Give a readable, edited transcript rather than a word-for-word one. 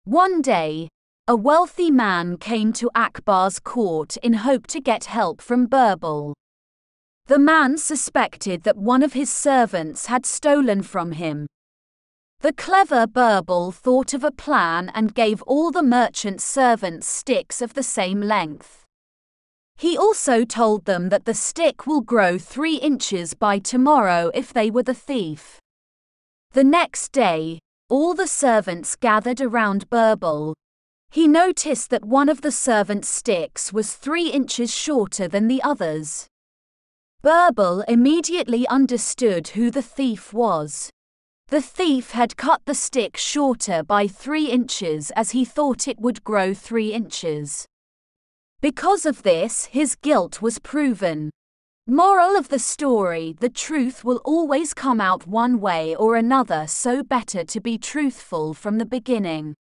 One day, a wealthy man came to Akbar's court in hope to get help from Birbal. The man suspected that one of his servants had stolen from him. The clever Birbal thought of a plan and gave all the merchant's servants sticks of the same length. He also told them that the stick will grow 3 inches by tomorrow if they were the thief. The next day, all the servants gathered around Birbal. He noticed that one of the servants' sticks was 3 inches shorter than the others. Birbal immediately understood who the thief was. The thief had cut the stick shorter by 3 inches as he thought it would grow 3 inches. Because of this, his guilt was proven. Moral of the story: the truth will always come out one way or another, so better to be truthful from the beginning.